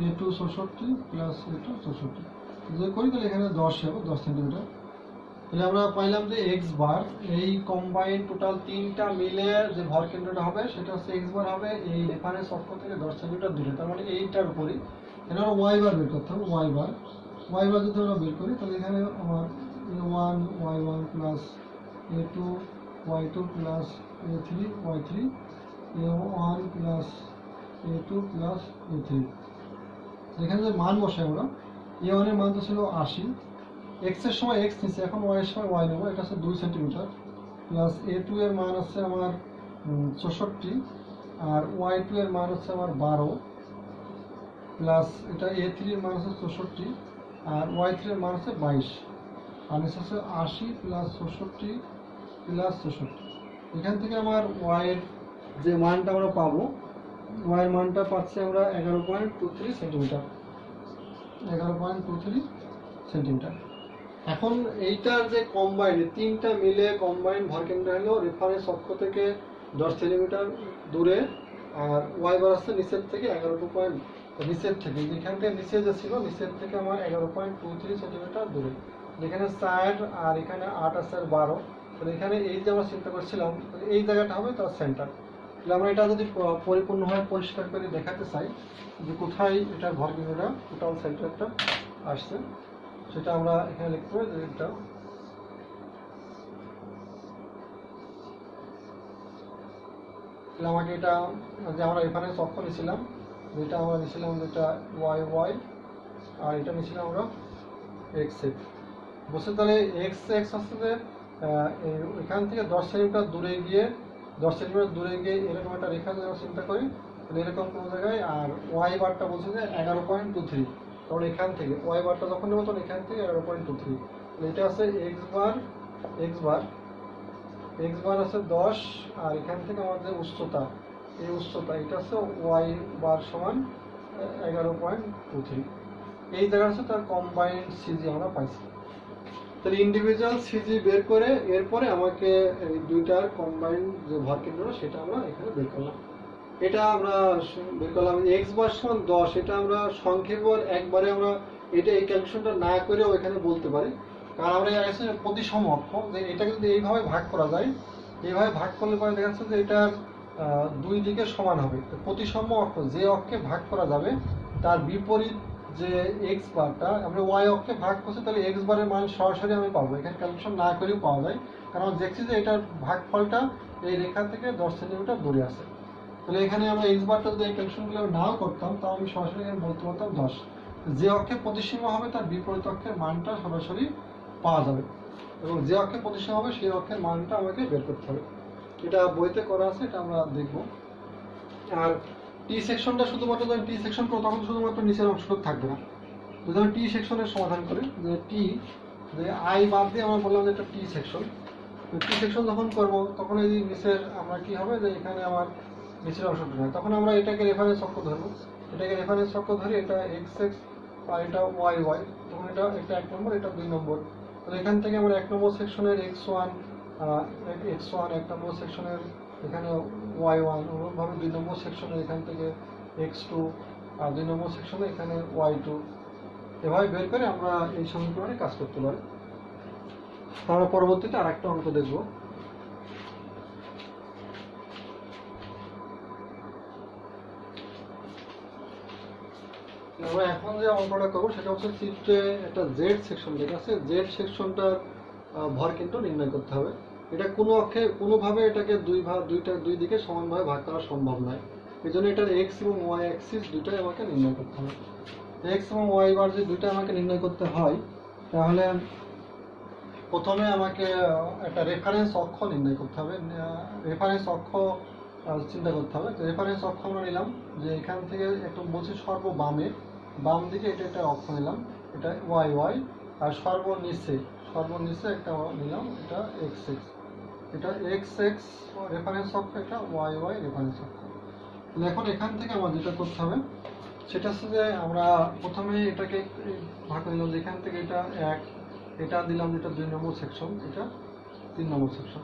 A2 66 প্লাস A2 64, যদি করি তাহলে এখানে 10 হবে, 10 সেন্টিমিটার। তাহলে আমরা পাইলাম যে x বার, এই কম্বাইন টোটাল তিনটা মিলে যে ভরকেন্দ্রটা হবে সেটা হচ্ছে x বার হবে এই রেফারেন্স অক্ষ থেকে 10 সেন্টিমিটার দূরে, তার মানে এইটার উপরই। এখানে আমরা y বার বের করতে হবে, y বার যদি আমরা বের করি তাহলে এখানে আমার A1 y1 plus A2 y2 plus A3 y3, A1 plus A2 plus A3। এখানে যে মান বসাই আমরা, A1 এর মান তো ছিল 80, x এর সময় x নিচ্ছে, এখন y এর সময় y নেবো, এটা হচ্ছে 2 সেন্টিমিটার প্লাস A2 এর মান হচ্ছে আমার 64 আর y2 এর মান হচ্ছে আমার 12, প্লাস এটা A3 এর মান হচ্ছে 64 আর Y3 এর মান হচ্ছে 22 আর নিচে হচ্ছে 80 প্লাস 64 প্লাস 64। এখান থেকে আমার Y এর যে মানটা আমরা পাবো, Y এর মানটা পাচ্ছি আমরা 11.23 সেন্টিমিটার, 11.23 সেন্টিমিটার। এখন এইটার যে কম্বাইন, তিনটা মিলে কম্বাইন ভরকেন্দ্র হলো রেফারেন্স অক্ষ থেকে 10 সেন্টিমিটার দূরে, আর ওয়াই বার আসছে নিচের থেকে 11 নিচের থেকে, যেখান থেকে নিচে যে ছিল নিচের থেকে আমার 11.23 সেন্টিমিটার দূরে, যেখানে 4 আর এখানে 8 আছে 12। তাহলে এখানে এই যে আমরা চিন্তা করছিলাম এই জায়গাটা হবে তার সেন্টার। তাহলে আমরা এটা যদি পরিপূর্ণভাবে পরিষ্কার করে দেখাতে চাই যে কোথায় এটার ভরকেন্দ্রটা টোটাল সেন্টারটা আসছে, সেটা আমরা এখানে লিখতে পারি যে এটা আমাকে এটা যে আমরা রেফারেন্স অক্ষ নিয়েছিলাম, যেটা আমরা নিয়েছিলাম যেটা ওয়াই ওয়াই, আর এটা নিয়েছিলাম আমরা এক্স এক্স। বসে তাহলে এক্স এক্স আসছে যে এখান থেকে 10 সেন্টিমিটার দূরে গিয়ে, 10 সেন্টিমিটার দূরে গিয়ে এরকম একটা রেখা যদি আমরা চিন্তা করি তাহলে এরকম কোনো জায়গায়, আর ওয়াই বারটা বলছে যে 11.23, তখন এখান থেকে ওয়াই বারটা যখন নেবো তখন এখান থেকে 11.23। এটা আছে x bar, x bar, x bar আছে 10, আর এখান থেকে আমাদের উচ্চতা, এই উচ্চতা এটা হচ্ছে ওয়াই বার সমান 11.23। এই জায়গা হচ্ছে তার কম্বাইন্ড সিজি আমরা পাইছি। তাহলে ইন্ডিভিজুয়াল সিজি বের করে এরপরে আমাকে এই দুইটার কম্বাইন্ড যে ভরকেন্দ্র সেটা আমরা এখানে বের করলাম। এটা আমরা বের করলাম এক্স বার সমান 10, এটা আমরা সংক্ষেপ একবারে আমরা এটা এই ক্যালকুলেশনটা না করেও এখানে বলতে পারি, কারণ আমরা প্রতিসম অক্ষ, যে এটাকে যদি এইভাবে ভাগ করা যায়, এইভাবে ভাগ করলে পরে দেখা যাচ্ছে যে এটার দুই দিকে সমান হবে। প্রতিসম অক্ষ যে অক্ষে ভাগ করা যাবে তার বিপরীত যে এক্স বারটা আমরা ওয়াই অক্ষে ভাগ করছি, তাহলে এক্স বারের মান সরাসরি আমি পাবো, এখানে ক্যালকুলেশন না করেও পাওয়া যায়, কারণ আমরা দেখছি যে এটার ভাগফলটা এই রেখা থেকে 10 সেন্টিমিটার দূরে আছে। তাহলে এখানে আমরা এক্স বারটা যদি এই ক্যালকুলেশনগুলো নাও করতাম তাও আমি সরাসরি এখানে বলতে পারতাম 10। যে অক্ষে প্রতিসীমা হবে তার বিপরীত অক্ষের মানটা সরাসরি পাওয়া যাবে, এবং যে অক্ষে প্রতিসীমা হবে সেই অক্ষের মানটা আমাকে বের করতে হবে। এটা বইতে করা আছে, এটা আমরা দেখব। আর টি সেকশনটা শুধুমাত্র যখন টি সেকশন করবো তখন শুধুমাত্র নিচের অংশটুকু থাকবে না। যদি আমি টি সেকশনের সমাধান করি, যে টি যে আই বাদ দিয়ে আমরা বললাম যে এটা টি সেকশন, টি সেকশন যখন করবো তখন এই নিচের আমরা কি হবে যে এখানে আমার নিচের অংশটা হয়, তখন আমরা এটাকে রেফারেন্স অক্ষ ধরবো, এটাকে রেফারেন্স অক্ষ ধরি, এটা এক্স এক্স আর এটা ওয়াই ওয়াই, তখন এটা 1 নম্বর, এটা 2 নম্বর। তাহলে এখান থেকে আমরা 1 নম্বর সেকশনের x1 1 নম্বর সেকশনের এখানে y1, অনুরূপভাবে 2 নম্বর সেকশনের এখান থেকে x2, আর 2 নম্বর সেকশনে এখানে y2, এভাবে বের করে আমরা এই সমীকরণে কাজ করতে পারি। আমরা পরবর্তীতে আরেকটা অঙ্ক দেখব। আমরা এখন যে অঙ্কটা করবো সেটা হচ্ছে চিত্রে একটা জেড সেকশন যেটা আছে, জেড সেকশনটার ভর কিন্তু নির্ণয় করতে হবে। এটা কোনো অক্ষে কোনোভাবে এটাকে দুই দিকে সমানভাবে ভাগ করা সম্ভব নয়, এই জন্য এটার এক্স এবং ওয়াই অ্যাক্সিস দুইটাই আমাকে নির্ণয় করতে হবে। এক্স এবং ওয়াই বার যে দুইটা আমাকে নির্ণয় করতে হয়, তাহলে প্রথমে আমাকে একটা রেফারেন্স অক্ষ নির্ণয় করতে হবে, রেফারেন্স অক্ষ চিন্তা করতে হবে। তো রেফারেন্স অক্ষ আমরা নিলাম যে এখান থেকে একটু বলছি সর্ববামে, বাম দিকে এটা একটা অক্ষ নিলাম, এটা ওয়াই ওয়াই, আর সর্বনিচে একটা নিলাম এটা এক্স এক্স, এটা এক্স এক্স রেফারেন্স অক্ষ, এটা ওয়াই ওয়াই রেফারেন্স অক্ষ। এখন এখান থেকে আমার যেটা করতে হবে সেটা হচ্ছে যে আমরা প্রথমে এটাকে ভাগ করে নিলাম, যেখান থেকে এটা 1, এটা দিলাম যেটা 2 নম্বর সেকশন, এটা 3 নম্বর সেকশন।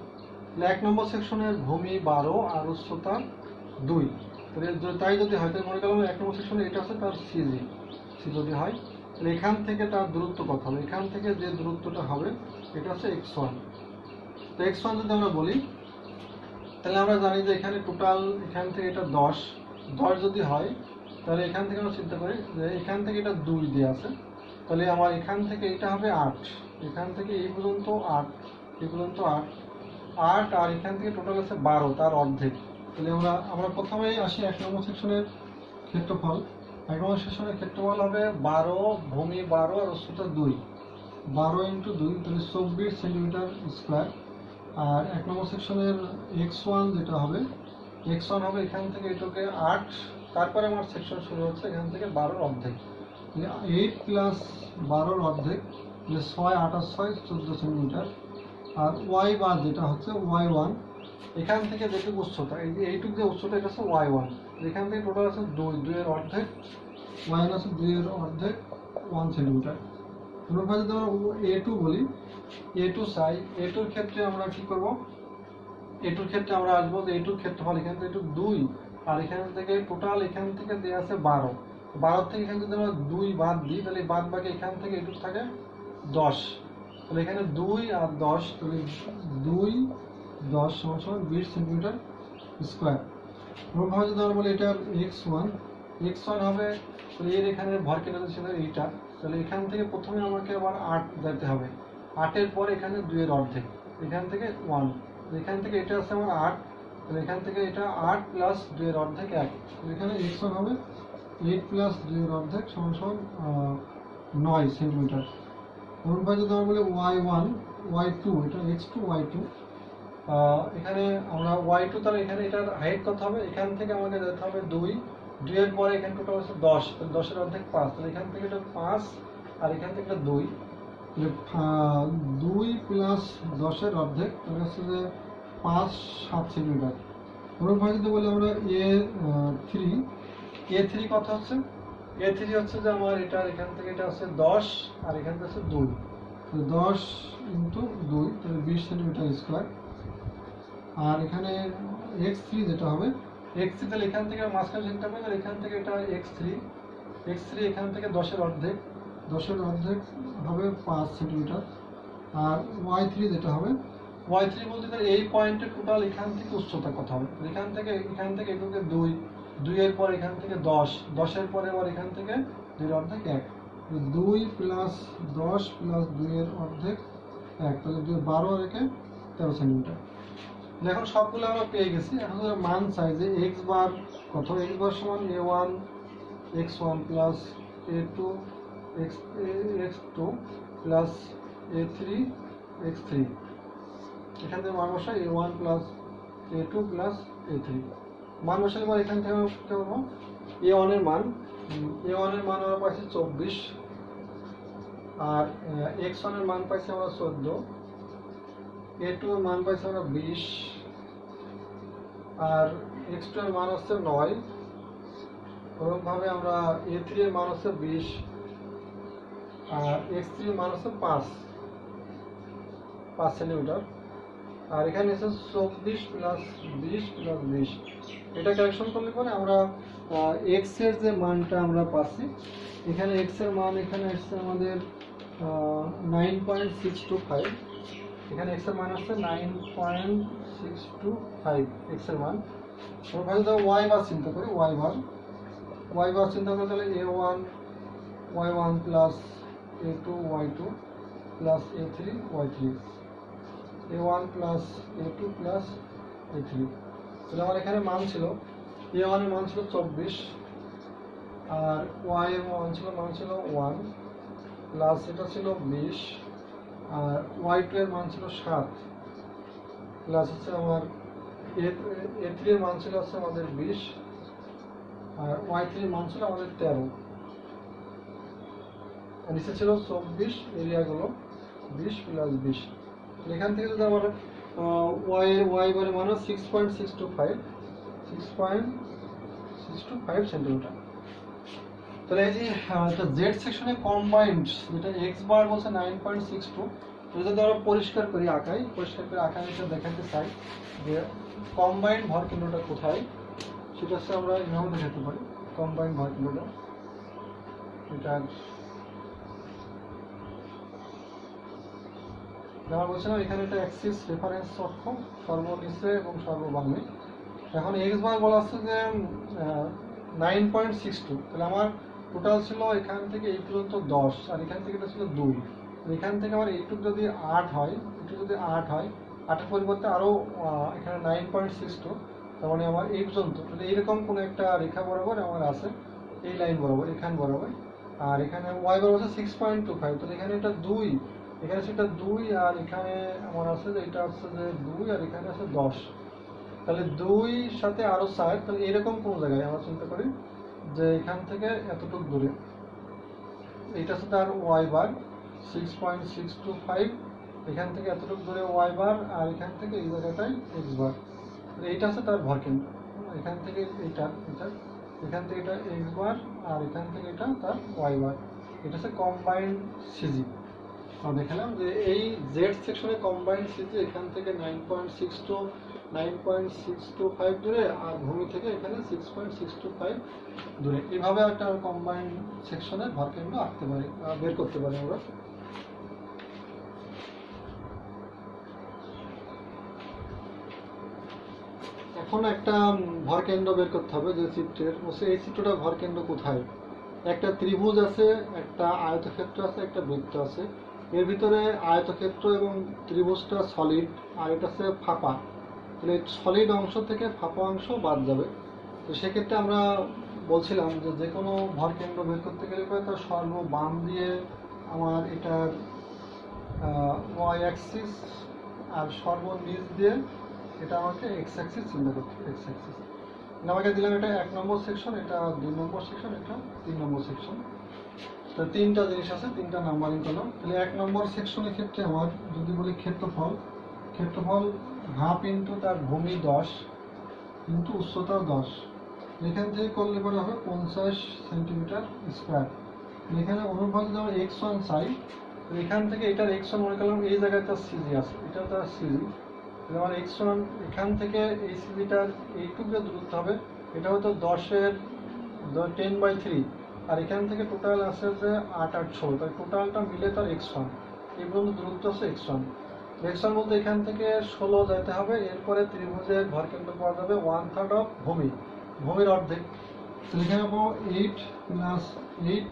1 নম্বর সেকশনের ভূমি 12 আর উচ্চতা 2, তাই যদি হয় তাহলে মনে করলাম 1 নম্বর সেকশনে এটা আছে তার সিজি, যদি হয় তাহলে এখান থেকে তার দূরত্ব কত হবে, এখান থেকে যে দূরত্বটা হবে এটা হচ্ছে x1। তো x1 যদি আমরা বলি তাহলে আমরা জানি যে এখানে টোটাল এখান থেকে এটা 10 যদি হয় তাহলে এখান থেকে আমরা চিন্তা করি যে এখান থেকে এটা 2 দিয়ে আছে, তাহলে আমার এখান থেকে এটা হবে 8, এখান থেকে এই পর্যন্ত 8, এই পর্যন্ত 8, আর এখান থেকে টোটাল আছে 12, তার অর্ধেক। তাহলে আমরা প্রথমেই আসি 1 নম্বর সেকশনের ক্ষেত্রফল। 1 নম্বর সেকশনের ক্ষেত্রফল হবে 12, ভূমি 12 আর উচ্চতা 2, 12 × 2 তাহলে 24 সেন্টিমিটার স্কোয়ার। আর 1 নম্বর সেকশনের x1 যেটা হবে, x1 হবে এখান থেকে এটাকে 8 তারপরে আমার সেকশন শুরু হচ্ছে এখান থেকে 12 অর্ধেক, 8 প্লাস 12 অর্ধেক, 6 8 আর 6 14 সেন্টিমিটার। আর ওয়াই বার যেটা হচ্ছে y1, এখান থেকে যেটুকু উচ্চতা, এই যে এইটুকু যে উচ্চতা এটা হচ্ছে y1, এখান থেকে টোটাল আছে 2 এর অর্ধেক, y1 আছে 2 এর অর্ধেক 1 সেন্টিমিটার। অনুপাত যদি আমরা a2 বলি, a2 চাই, a2 এর ক্ষেত্রে আমরা কি করব, a2 এর ক্ষেত্রে আমরা আসবো যে a2 এর ক্ষেত্রফল এখান থেকে 2, আর এখান থেকে টোটাল এখান থেকে দেওয়া আছে 12 থেকে এখানে যদি আমরা 2 বাদ দিই তাহলে বাদ বাকি এখান থেকে এটুক থাকে 10, তাহলে এখানে 2 আর 10, তাহলে 2 10 সমান 20 সেন্টিমিটার স্কোয়ার। অনুভাবে যদি আমরা বলি এটার x1 হবে, তাহলে এর এখানে ভর কেন্দ্র ছিল এইটা, তাহলে এখান থেকে প্রথমে আমাকে আবার 8 যেতে হবে, 8 এর পরে এখানে 2 এর অর্ধেক, এখান থেকে 1, এখান থেকে এটা আছে আমার 8, তাহলে এখান থেকে এটা 8 প্লাস 2 এর অর্ধেক 1, এখানে x1 হবে 8 প্লাস 2 এর অর্ধেক সমান 9 সেন্টিমিটার। অনুপাত যদি আমরা বলি y1 y2, এটা x2 y2, এখানে আমরা y2, তাহলে এখানে এটার হাইট কত হবে, এখান থেকে আমাকে যেতে হবে 2 এর পরে এখানে টোটাল হচ্ছে 10, 10 এর অর্ধেক 5, তাহলে এখান থেকে এটা 5 আর এখান থেকে এটা 2, 2 প্লাস 10 এর অর্ধেক, তাহলে হচ্ছে যে 5 7 সেন্টিমিটার। অনুপাত যদি বলি আমরা a3 কত হচ্ছে, a3 হচ্ছে যে আমার এটা এখান থেকে এটা হচ্ছে 10 আর এখান থেকে হচ্ছে 2, 10 ইন্টু 2, তাহলে 20 সেন্টিমিটার স্কোয়ার। আর এখানে x3 যেটা হবে, x3 তাহলে এখান থেকে মাঝখানে চিন্তা করি, তাহলে এখান থেকে এটা x3 এখান থেকে 10 এর অর্ধেক হবে 5 সেন্টিমিটার। আর y3 যেটা হবে, y3 বলতে তাহলে এই পয়েন্টে টোটাল এখান থেকে উচ্চতা কত হবে, এখান থেকে এটুকে 2 এর পর এখান থেকে 10 এর পরে আবার এখান থেকে 2 এর অর্ধেক 1, 2 প্লাস 10 প্লাস 2 এর অর্ধেক 1, তাহলে 12 আর 1 13 সেন্টিমিটার। এখন সবগুলো আমরা পেয়ে গেছি। এখন মান চাই যে x বার কত, x বার সমান a1 x1 plus a2 x2 plus a3 x3, এখান থেকে মান বসাই a1 plus a2 plus a3, মান বসালে এবার এখান থেকে আমরা করতে পারবো a1 এর মান আমরা পাইছি 24, আর x1 এর মান পাইছি আমরা 14, a2 এর মান পাইছি আমরা 20, আর x2 এর মান হচ্ছে 9, ওরকমভাবে আমরা a3 এর মান হচ্ছে 20, আর x3 এর মান হচ্ছে 5 সেন্টিমিটার, আর এখানে এসে 24 প্লাস 20 প্লাস 20, এটা ক্যালকুলেশন করলে পরে আমরা x এর যে মানটা আমরা পাচ্ছি, এখানে x এর মান এখানে আসছে আমাদের 9.625, এখানে x এর মান আসছে 9.625 x এর মান। আমরা যদি y বার চিন্তা করি, y বার চিন্তা করি তাহলে y1 plus a2 y2 plus a3 y3, a1 plus a2 plus a3, তাহলে আমার এখানে মান ছিল a1 এর মান ছিল 24, আর y এর মান ছিল 1 প্লাস এটা ছিল 20, আর y2 এর মান ছিল 7 প্লাস হচ্ছে আমার a3 এর মান ছিল হচ্ছে আমাদের 20, আর y3 এর মান ছিল আমাদের 13, আর নিচে ছিল 24, এরিয়াগুলো 20 প্লাস 20, এখান থেকে যদি আমার y বারের মান 6.625 সেন্টিমিটার। তাহলে এই যে জেড সেকশনে কম্বাইন্ড যেটা এক্স বার বলছে 9.62, যদি আমরা পরিষ্কার করে আঁকাই এটা দেখাতে চাই যে কম্বাইন্ড ভর কেন্দ্রটা কোথায়, সেটা হচ্ছে আমরা এভাবে দেখাতে পারি। কম্বাইন্ড ভর কেন্দ্রটা এটা আমরা বলছিলাম এখানে একটা অ্যাক্সিস রেফারেন্স অক্ষ সর্বনিচে এবং সর্ববামে। এখন এক্স বার বলা আছে যে 9.62, তাহলে আমার টোটাল ছিল এখান থেকে এই পর্যন্ত 10, আর এখান থেকে এটা ছিল 2, এখান থেকে আমার এইটুকু যদি 8 হয়, 8-এর পরিবর্তে আরও এখানে 9.62, তার মানে আমার এই পর্যন্ত, তাহলে এইরকম কোনো একটা রেখা বরাবর আমার আছে, এই লাইন বরাবর এখান বরাবর, আর এখানে ওয়াই বরাবর আছে 6.25, তাহলে এখানে এটা 2, এখানে সেটা 2, আর এখানে আমার আছে যে এটা হচ্ছে যে 2, আর এখানে আছে 10, তাহলে 2 সাথে আরো 4, তাহলে এরকম কোন জায়গায় আমরা চিন্তা করি যে এখান থেকে এতটুকু দূরে এইটা আছে তার ওয়াই বার 6.625, এখান থেকে এতটুকু দূরে ওয়াই বার, আর এখান থেকে এই জায়গাটায় এক্স বার। এইটা আছে তার ভরকেন্দ্র, এখান থেকে এটা এখান থেকে এটা এক্স বার, আর এখান থেকে এটা তার ওয়াই বার। এটা হচ্ছে কম্বাইন্ড সিজি। আমরা দেখালাম যে এই জেড সেকশনে কম্বাইন্ড সিজি এখান থেকে 9.625 দূরে, আর ভূমি থেকে এখানে 6.625 দূরে। এইভাবে একটা কম্বাইন্ড সেকশনের ভরকেন্দ্র আঁকতে পারি, বের করতে পারি আমরা। এখন একটা ভরকেন্দ্র বের করতে হবে যে চিত্রের, এই চিত্রটা ভরকেন্দ্র কোথায়? একটা ত্রিভুজ আছে, একটা আয়তক্ষেত্র আছে, একটা বৃত্ত আছে। এর ভিতরে আয়তক্ষেত্র এবং ত্রিভুজটা সলিড, আর এটা হচ্ছে ফাঁপা। তাহলে সলিড অংশ থেকে ফাঁপা অংশ বাদ যাবে। তো সেক্ষেত্রে আমরা বলছিলাম যে যে কোনো ভরকেন্দ্র বের করতে গেলে পরে তার সর্ব বাম দিয়ে আমার এটার ওয়াই অ্যাক্সিস, আর সর্বনিচ দিয়ে এটা আমাকে এক্স অ্যাক্সিস চিন্তা করতে হবে। এক্স অ্যাক্সিস আমাকে দিলাম এটা 1 নম্বর সেকশন, এটা 2 নম্বর সেকশন, এটা 3 নম্বর সেকশন। তো তিনটা জিনিস আছে, তিনটা নাম্বারিং করলাম। তাহলে 1 নম্বর সেকশনের ক্ষেত্রে আমার যদি বলি ক্ষেত্রফল হাফ ইন্টু তার ভূমি 10 ইন্টু উচ্চতা 10, এখান থেকে করলে পরে হবে 50 সেন্টিমিটার স্কোয়ার। এখানে অনুপাত যেমন x1 চাই, এখান থেকে এটার x1 মনে করলাম এই জায়গায় তার সিজি আছে, এটা তার সিজি। যেমন x1 এখান থেকে এই সিজিটার এইটুকু দূরত্ব হবে, এটা হয়তো 10/3, আর এখান থেকে টোটাল আছে যে 8 8 16, তাই টোটালটা মিলে তার x1, এই পর্যন্ত দূরত্ব আছে x1 বলতে এখান থেকে 16 যেতে হবে। এরপরে ত্রিভুজের ভরকেন্দ্র পাওয়া যাবে 1/3 অফ ভূমির অর্ধেক। তো এখানে পাবো 8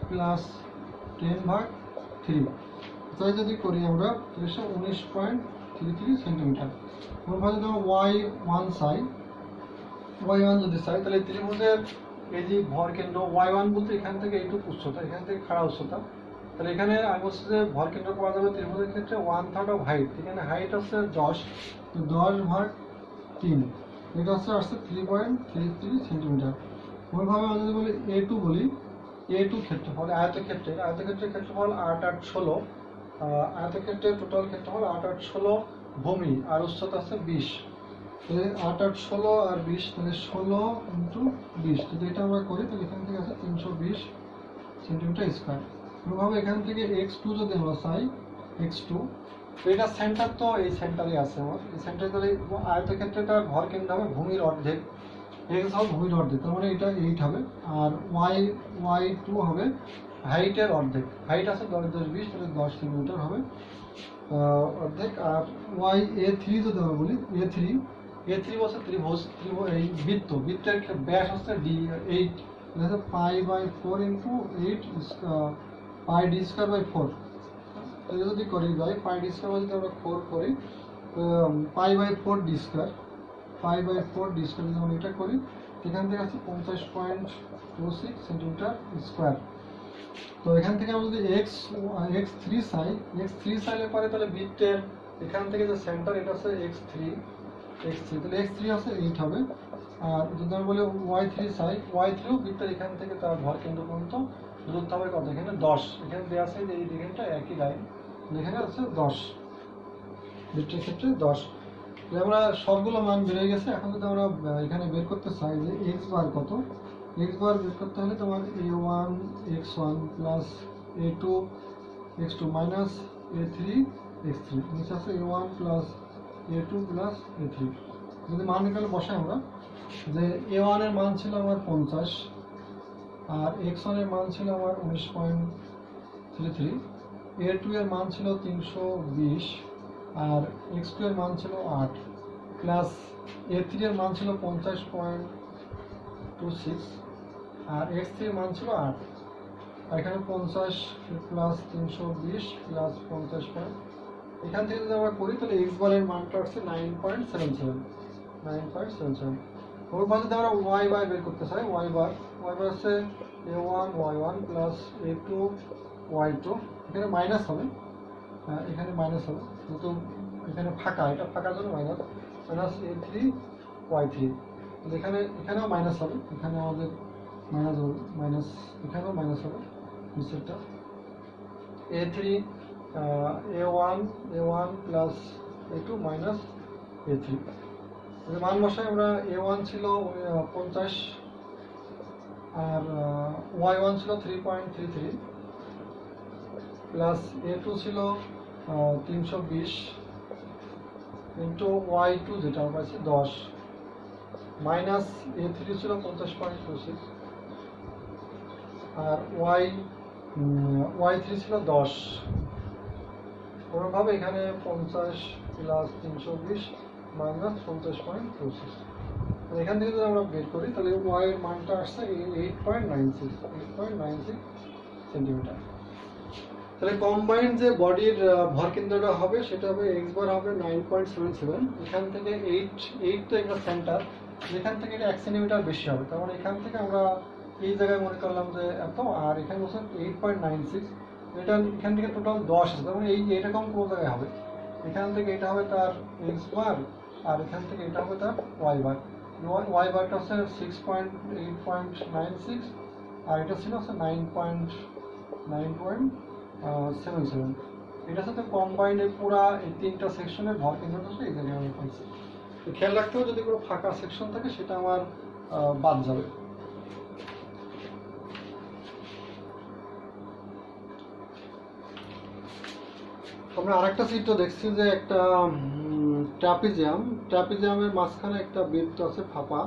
প্লাস 10/3, তাই যদি করি আমরা 19.33 সেন্টিমিটার। অনুপাত যদি y1 যদি চাই, তাহলে ত্রিভুজের এই যে ভরকেন্দ্র y1 বলতে এখান থেকে এইটুকু উচ্চতা, এখান থেকে খাড়া উচ্চতা, তাহলে এখানে আমি বলছি যে ভরকেন্দ্র পাওয়া যাবে ত্রিভুজের ক্ষেত্রে 1/3 অফ হাইট। এখানে হাইট হচ্ছে 10, তো 10/3, এটা হচ্ছে আসছে 3.33 সেন্টিমিটার। ওইভাবে আমরা যদি বলি A2 ক্ষেত্রফল, আয়তক্ষেত্রের ক্ষেত্রফল 8 8 16, আয়তক্ষেত্রের টোটাল ক্ষেত্রফল 8 8 16 ভূমি, আর উচ্চতা আছে 20। তাহলে 8 8 16 আর 20, তাহলে 16 ইন্টু 20, যদি এটা আমরা করি তাহলে এখান থেকে আছে 320 সেন্টিমিটার স্কোয়ার। এভাবে এখান থেকে x2 যদি আমরা চাই, x2, তো এটা সেন্টার, তো এই সেন্টারে আছে আমার, এই সেন্টারে তাহলে আয়তক্ষেত্রটার ভরকেন্দ্র হবে ভূমির অর্ধেক, x হবে ভূমির অর্ধেক, তার মানে এটা 8 হবে, আর y2 হবে হাইটের অর্ধেক। হাইট আছে 10 10 20, তাহলে 10 সেন্টিমিটার হবে অর্ধেক। আর A3 যদি আমরা বলি, A3 বলছে ত্রিভুজ, এই বৃত্তের ব্যাস হচ্ছে d8, π/4 ইন্টু 8 πd²/4। এটা যদি করি ভাই πd² যদি আমরা 4 করি, π/4 d² যদি আমরা এটা করি, এখান থেকে আছে 50.26 সেন্টিমিটার স্কোয়ার। তো এখান থেকে আমরা যদি x3 চাইলে পরে, তাহলে বৃত্তের এখান থেকে যে সেন্টার, এটা আছে x3, তাহলে x3 আছে 8 হবে। আর যদি আমরা বলি y3 চাই, y3ও বৃত্তের এখান থেকে তার ভরকেন্দ্র পর্যন্ত দূরত্ব হবে কত? এখানে 10, এখানে দেওয়া আছে যে এই দিকটা একই লাইন, এখানে আছে 10, বৃত্তের ক্ষেত্রে 10। আমরা সবগুলো মান বের হয়ে গেছে। এখন যদি আমরা এখানে বের করতে চাই যে x বার কত, x বার বের করতে হলে তোমার a1 x1 plus a2 x2 minus a3 x3, নিচে আছে a1 plus a2 plus a3। যদি মান নিকালে বসাই আমরা, যে a1 এর মান ছিল আমার 50, আর x1 এর মান ছিল আমার 19.33, a2 এর মান ছিল 320, আর x2 এর মান ছিল 8, প্লাস a3 এর মান ছিল 50.26, আর x3 এর মান ছিল 8। আর এখানে 50 প্লাস 320 প্লাস 50, এখান থেকে যদি আমরা করি তাহলে x বারের মানটা হচ্ছে 9.77। ওর পর যদি আমরা y বার বের করতে চাই, y বার হচ্ছে a1 y1 plus a2 y2, এখানে মাইনাস হবে, যেহেতু এখানে ফাঁকা, এটা ফাঁকার জন্য মাইনাস a3 y3, এখানে এখানেও মাইনাস হবে, এখানে আমাদের মাইনাস হবে, মাইনাস এখানেও মাইনাস হবে নিচেরটা a3 a1 plus a2 minus a3। মান বসায় আমরা a1 ছিল 50 আর y1 ছিল 3.33 প্লাস a2 ছিল 320 ইন্টু y2 যেটা আমরা পাচ্ছি 10 মাইনাস a3 ছিল 50.26 আর y3 ছিল 10। কোনোভাবে এখানে 50 প্লাস 320 মাইনাস 50.26, এখান থেকে যদি আমরা বের করি তাহলে y এর মানটা আসছে 8.96 সেন্টিমিটার। তাহলে কম্বাইন্ড যে বডির ভর কেন্দ্রটা হবে সেটা হবে x বার হবে 9.77, এখান থেকে 8 তো একটা সেন্টার, যেখান থেকে এটা 1 সেন্টিমিটার বেশি হবে, তার মানে এখান থেকে আমরা এই জায়গায় মনে করলাম যে এত, আর এখানে বলছে 8.96, এটা এখান থেকে টোটাল 10 আছে, তার মানে এইরকম কোনো জায়গায় হবে, এখান থেকে এটা হবে তার x বার আর এখান থেকে এটা হবে তার y বার। y বারটা হচ্ছে 6.8.96 আর এটা ছিল হচ্ছে 9.77। এটার সাথে কম্বাইন্ড পুরা এই তিনটা সেকশনের ভর কেন্দ্রটা হচ্ছে এই জায়গায় আমি পাইছি। তো খেয়াল রাখতে হবে যদি কোনো ফাঁকা সেকশন থাকে সেটা আমার বাদ যাবে। আমরা আরেকটা চিত্র দেখছি যে একটা ট্রাপিজিয়ামের মাঝখানে একটা বৃত্ত আছে ফাঁপা,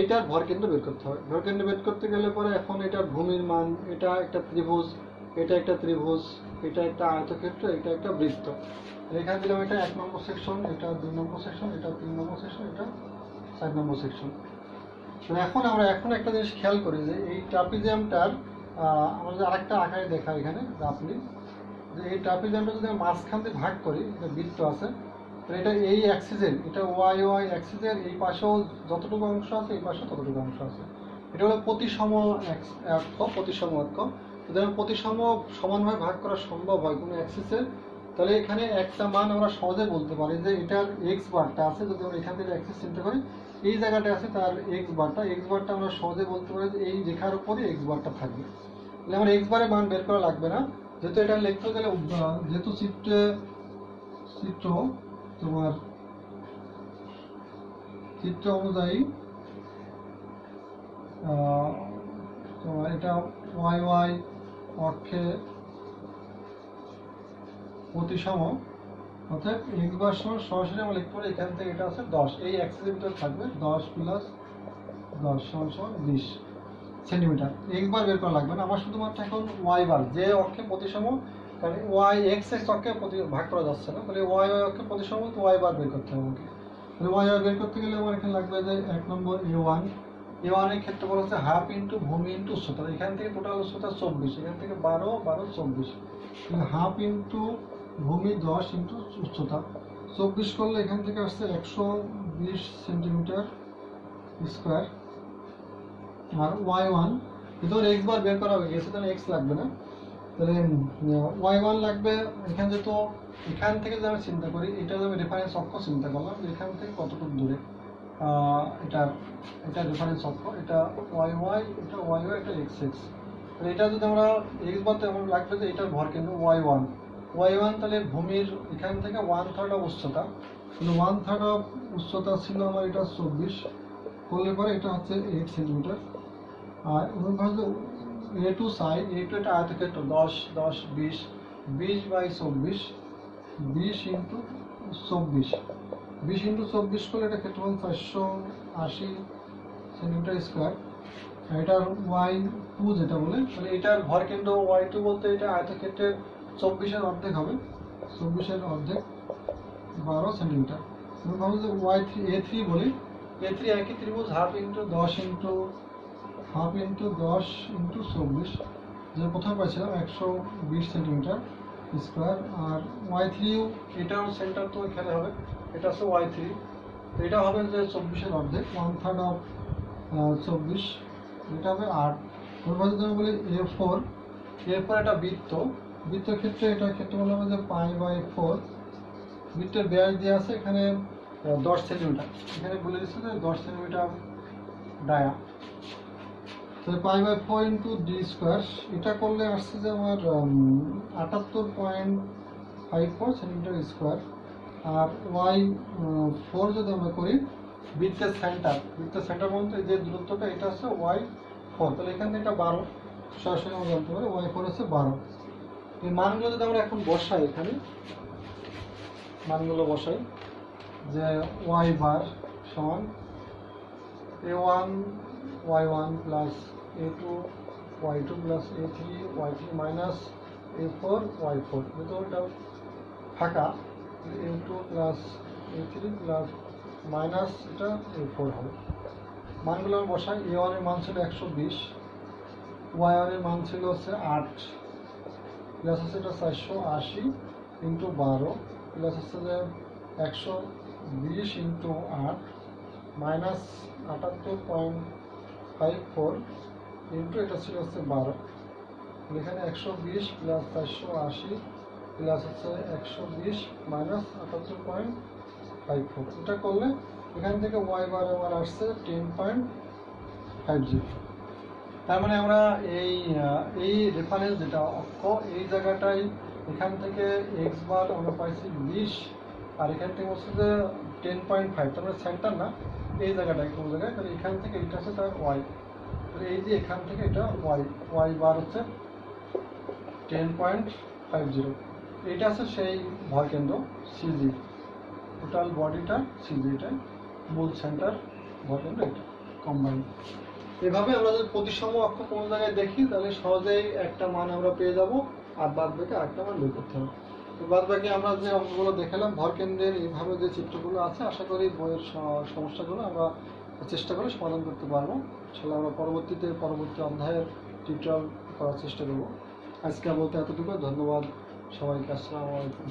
এইটার ভর কেন্দ্র বের করতে হবে। ভর কেন্দ্র বের করতে গেলে পরে এখন এটার ভূমির মান, এটা একটা ত্রিভুজ, এটা একটা ত্রিভুজ, এটা একটা আয়তক্ষেত্র, এটা একটা বৃত্ত। এখানে দিলাম এটা 1 নম্বর সেকশন, এটা 2 নম্বর সেকশন, এটা 3 নম্বর সেকশন, এটা 4 নম্বর সেকশন। এখন আমরা একটা জিনিস খেয়াল করি যে এই ট্রাপিজিয়ামটার আমরা যে আরেকটা আকারে দেখা এখানে আপনি যে এই ট্রাপিজিয়ামটা যদি আমরা মাঝখান দিয়ে ভাগ করি, এটা বৃত্ত আছে, তো এটা এই অ্যাক্সিসের, এটা ওয়াই অ্যাক্সিসের এই পাশেও যতটুকু অংশ আছে এই পাশেও ততটুকু অংশ আছে, এটা হলো প্রতিসম অক্ষ। যদি আমরা প্রতিসম সমানভাবে ভাগ করা সম্ভব হয় কোনো অ্যাক্সিসের, তাহলে এখানে একটা মান আমরা সহজে বলতে পারি যে এটার এক্স বারটা আছে, যদি আমরা এখান থেকে অ্যাক্সিস চিন্তা করি এই জায়গাটা আছে তার এক্স বারটা আমরা সহজে বলতে পারি যে এই রেখার উপরে এক্স বারটা থাকবে। তাহলে আমার এক্স বারের মান বের করা লাগবে না, যেহেতু এটা লিখতে গেলে যেহেতু চিত্র তোমার চিত্র অনুযায়ী তোমার এটা ওয়াই অক্ষে প্রতিসম, অর্থাৎ এক্স বার সরাসরি আমরা লিখতে পারি এখান থেকে এটা আছে 10, এই অ্যাক্সিসের ভিতরে থাকবে 10 প্লাস 10 সমান 20 সেন্টিমিটার। এক্স বার বের করা লাগবে না, আমার শুধুমাত্র এখন ওয়াই বার যে অক্ষে প্রতিসম, কারণ ওয়াই এক্স অক্ষে ভাগ করা যাচ্ছে না, তাহলে ওয়াই অক্ষে প্রতিসম তো ওয়াই বার বের করতে হবে আমাকে। তাহলে ওয়াই বার বের করতে গেলে আমার এখানে লাগবে যে 1 নম্বর a1 এর ক্ষেত্রফল হচ্ছে হাফ ইন্টু ভূমি ইন্টু উচ্চতা, এখান থেকে টোটাল উচ্চতা 24, এখান থেকে 12 24, হাফ ইন্টু ভূমি 10 ইন্টু উচ্চতা 24 করলে এখান থেকে আসছে 120 সেন্টিমিটার স্কোয়ার। আর y1 যেহেতু এক্স বার বের করা হয়ে গেছে তাহলে এক্স লাগবে না, তাহলে y1 লাগবে। এখান যেহেতু এখান থেকে যদি আমি চিন্তা করি, এটা যদি আমি রেফারেন্স অক্ষ চিন্তা করলাম এখান থেকে কতটুকু দূরে, এটা রেফারেন্স অক্ষ, এটা y এটা x, তাহলে এটা যদি আমরা এক্স বারতে আমার লাগবে যে এটার ভর কেন্দ্র y1, তাহলে ভূমির এখান থেকে 1/3 অফ উচ্চতা, তাহলে 1/3 অফ উচ্চতা ছিল আমার এটা 24 করলে পরে এটা হচ্ছে 8 সেন্টিমিটার। আর অনুভাবে a2 সাইড, a2 এটা আয়তক্ষেত্র 10 20 বাই 24, 20 ইন্টু 24 করলে এটা ক্ষেত্রফল 480 সেন্টিমিটার স্কোয়ার। এটার y2 যেটা বলে, তাহলে এটার ভর কেন্দ্র y2 বলতে এটা আয়তক্ষেত্রের 24-এর অর্ধেক হবে, 24-এর অর্ধেক 12 সেন্টিমিটার। ভাবো যে a3 বলি, a3 একই ত্রিভুজ হাফ ইন্টু 10 ইন্টু 24, যে প্রথম পাইছিলাম 120 সেন্টিমিটার স্কোয়ার। আর y3 এটাও সেন্টার তো এখানে হবে, এটা হচ্ছে y3, এটা হবে যে 24-এর অর্ধেক 1/3 অফ 24, এটা হবে 8। আমি বলি a4 একটা বৃত্তের ক্ষেত্রে এটা ক্ষেত্রফল হবে যে π/4, বৃত্তের ব্যাস দিয়ে আছে এখানে 10 সেন্টিমিটার, এখানে বলে দিচ্ছে যে 10 সেন্টিমিটার ডায়া। তো π/4 ইন্টু ডি স্কোয়ার, এটা করলে আসছে যে আমার 78.54 সেন্টিমিটার স্কোয়ার। আর y4 যদি আমরা করি, বৃত্তের সেন্টার বলতে যে দূরত্বটা এটা হচ্ছে y4, তাহলে এখান থেকে 12 সরাসরি আমরা জানতে পারি y4 হচ্ছে 12। এই মানগুলো যদি আমরা এখন বসাই, এখানে মানগুলো বসাই যে y বার সমান a1 y1 plus a2 y2 plus a3 y3 minus a4 y4, যেহেতু এটা ফাঁকা a2 plus a3 plus minus এটা a4 হবে। মানগুলো আমি বসাই, a1 এর মান ছিল 120, y1 এর মান ছিল হচ্ছে 8, প্লাস হচ্ছে এটা 480 ইন্টু 12, প্লাস হচ্ছে যে 120 ইন্টু 8 মাইনাস 78.54 ইন্টু এটা ছিল হচ্ছে 12, এখানে 120 প্লাস 480 প্লাস হচ্ছে 120 মাইনাস 78.54, এটা করলে এখান থেকে y বার আমার আসছে 10.50। তার মানে আমরা এই রেফারেন্স যেটা অক্ষ, এই জায়গাটায় এখান থেকে x বার আমরা পাইছি 20, আর এখান থেকে হচ্ছে যে 10.5, তার মানে সেন্টার না, এই জায়গাটায় কোন জায়গায়, তাহলে এখান থেকে এটা হচ্ছে তার y, তাহলে এই যে এখান থেকে এটা y বার হচ্ছে 10.50, এটা আছে সেই ভরকেন্দ্র সিজি, টোটাল বডিটা সিজি, এটাই মূল সেন্টার ভরকেন্দ্র, এটা কম্বাইন। এভাবে আমরা যদি প্রতিসম অক্ষ কোন জায়গায় দেখি, তাহলে সহজেই একটা মান আমরা পেয়ে যাব, আর বাদ বাকি আরেকটা মান বের করতে হবে। তো বাদ বাকি আমরা যে অঙ্কগুলো দেখালাম ভরকেন্দ্রের এইভাবে যে চিত্রগুলো আছে, আশা করি বইয়ের সমস্যাগুলো আমরা চেষ্টা করে সমাধান করতে পারবো। আসলে আমরা পরবর্তী অধ্যায়ের টিউটোরিয়াল করার চেষ্টা করব। আজকে বলতে এতটুকু, ধন্যবাদ সবাইকে, আসসালামু আলাইকুম।